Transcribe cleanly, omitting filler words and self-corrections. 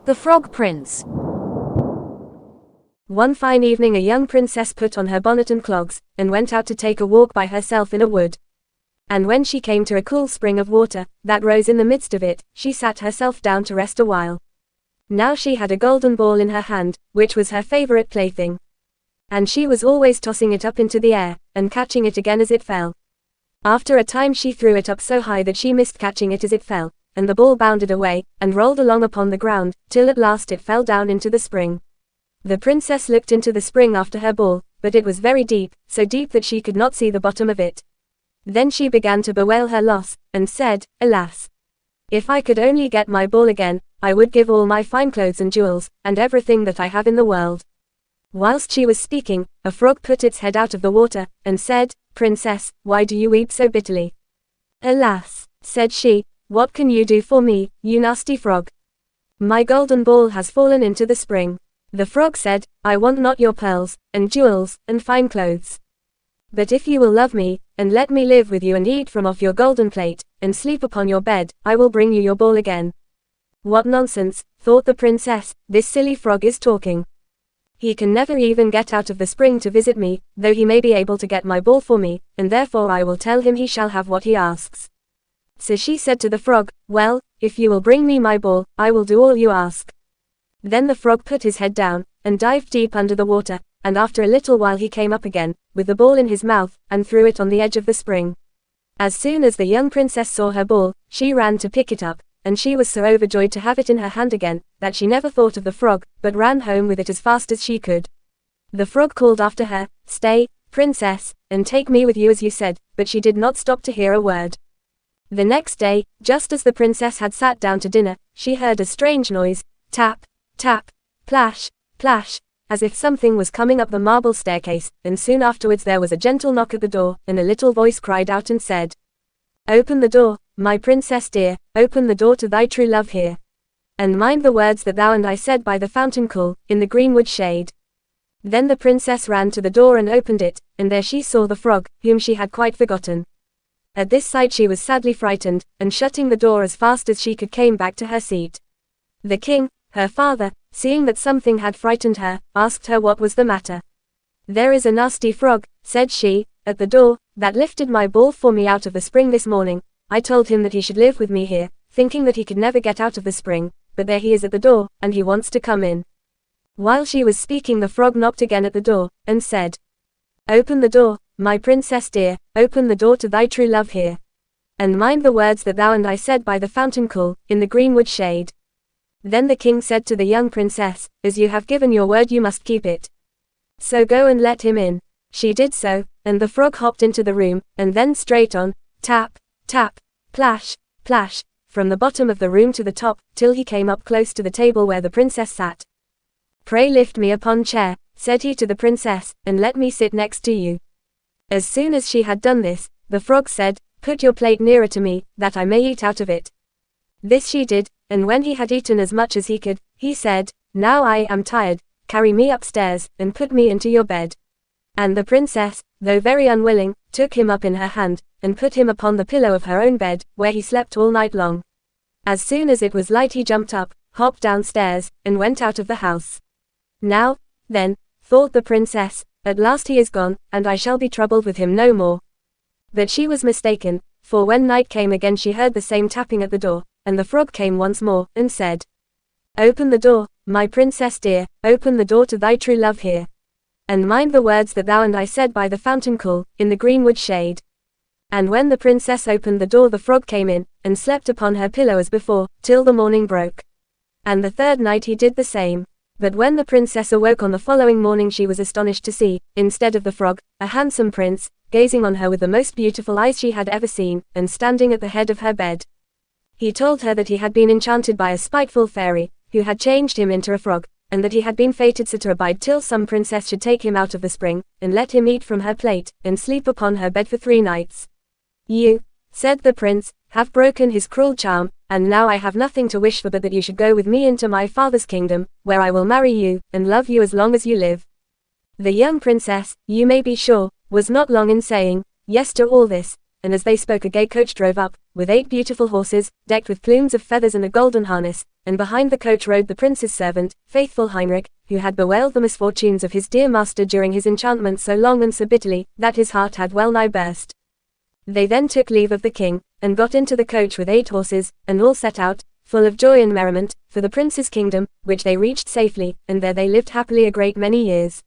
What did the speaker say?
The Frog Prince. One fine evening a young princess put on her bonnet and clogs, and went out to take a walk by herself in a wood. And when she came to a cool spring of water, that rose in the midst of it, she sat herself down to rest a while. Now she had a golden ball in her hand, which was her favorite plaything. And she was always tossing it up into the air, and catching it again as it fell. After a time she threw it up so high that she missed catching it as it fell, and the ball bounded away, and rolled along upon the ground, till at last it fell down into the spring. The princess looked into the spring after her ball, but it was very deep, so deep that she could not see the bottom of it. Then she began to bewail her loss, and said, "Alas! If I could only get my ball again, I would give all my fine clothes and jewels, and everything that I have in the world." Whilst she was speaking, a frog put its head out of the water, and said, "Princess, why do you weep so bitterly?" "Alas," said she, "what can you do for me, you nasty frog? My golden ball has fallen into the spring." The frog said, "I want not your pearls, and jewels, and fine clothes. But if you will love me, and let me live with you and eat from off your golden plate, and sleep upon your bed, I will bring you your ball again." "What nonsense," thought the princess, "this silly frog is talking. He can never even get out of the spring to visit me, though he may be able to get my ball for me, and therefore I will tell him he shall have what he asks." So she said to the frog, "Well, if you will bring me my ball, I will do all you ask." Then the frog put his head down, and dived deep under the water, and after a little while he came up again, with the ball in his mouth, and threw it on the edge of the spring. As soon as the young princess saw her ball, she ran to pick it up, and she was so overjoyed to have it in her hand again, that she never thought of the frog, but ran home with it as fast as she could. The frog called after her, "Stay, princess, and take me with you as you said," but she did not stop to hear a word. The next day, just as the princess had sat down to dinner, she heard a strange noise, tap, tap, plash, plash, as if something was coming up the marble staircase, and soon afterwards there was a gentle knock at the door, and a little voice cried out and said, "Open the door, my princess dear, open the door to thy true love here. And mind the words that thou and I said by the fountain cool, in the greenwood shade." Then the princess ran to the door and opened it, and there she saw the frog, whom she had quite forgotten. At this sight she was sadly frightened, and shutting the door as fast as she could came back to her seat. The king, her father, seeing that something had frightened her, asked her what was the matter. "There is a nasty frog," said she, "at the door, that lifted my ball for me out of the spring this morning. I told him that he should live with me here, thinking that he could never get out of the spring, but there he is at the door, and he wants to come in." While she was speaking the frog knocked again at the door, and said, "Open the door, my princess dear, open the door to thy true love here. And mind the words that thou and I said by the fountain cool, in the greenwood shade." Then the king said to the young princess, "As you have given your word you must keep it. So go and let him in." She did so, and the frog hopped into the room, and then straight on, tap, tap, plash, plash, from the bottom of the room to the top, till he came up close to the table where the princess sat. "Pray lift me upon chair," said he to the princess, "and let me sit next to you." As soon as she had done this, the frog said, "Put your plate nearer to me, that I may eat out of it." This she did, and when he had eaten as much as he could, he said, "Now I am tired, carry me upstairs, and put me into your bed." And the princess, though very unwilling, took him up in her hand, and put him upon the pillow of her own bed, where he slept all night long. As soon as it was light he jumped up, hopped downstairs, and went out of the house. "Now, then," thought the princess, "at last he is gone, and I shall be troubled with him no more." But she was mistaken, for when night came again she heard the same tapping at the door, and the frog came once more, and said, "Open the door, my princess dear, open the door to thy true love here. And mind the words that thou and I said by the fountain cool, in the greenwood shade." And when the princess opened the door the frog came in, and slept upon her pillow as before, till the morning broke. And the third night he did the same. But when the princess awoke on the following morning she was astonished to see, instead of the frog, a handsome prince, gazing on her with the most beautiful eyes she had ever seen, and standing at the head of her bed. He told her that he had been enchanted by a spiteful fairy, who had changed him into a frog, and that he had been fated so to abide till some princess should take him out of the spring, and let him eat from her plate, and sleep upon her bed for 3 nights. "You," said the prince, "have broken his cruel charm, and now I have nothing to wish for but that you should go with me into my father's kingdom, where I will marry you, and love you as long as you live." The young princess, you may be sure, was not long in saying yes to all this, and as they spoke a gay coach drove up, with 8 beautiful horses, decked with plumes of feathers and a golden harness, and behind the coach rode the prince's servant, faithful Heinrich, who had bewailed the misfortunes of his dear master during his enchantment so long and so bitterly, that his heart had well nigh burst. They then took leave of the king, and got into the coach with 8 horses, and all set out, full of joy and merriment, for the prince's kingdom, which they reached safely, and there they lived happily a great many years.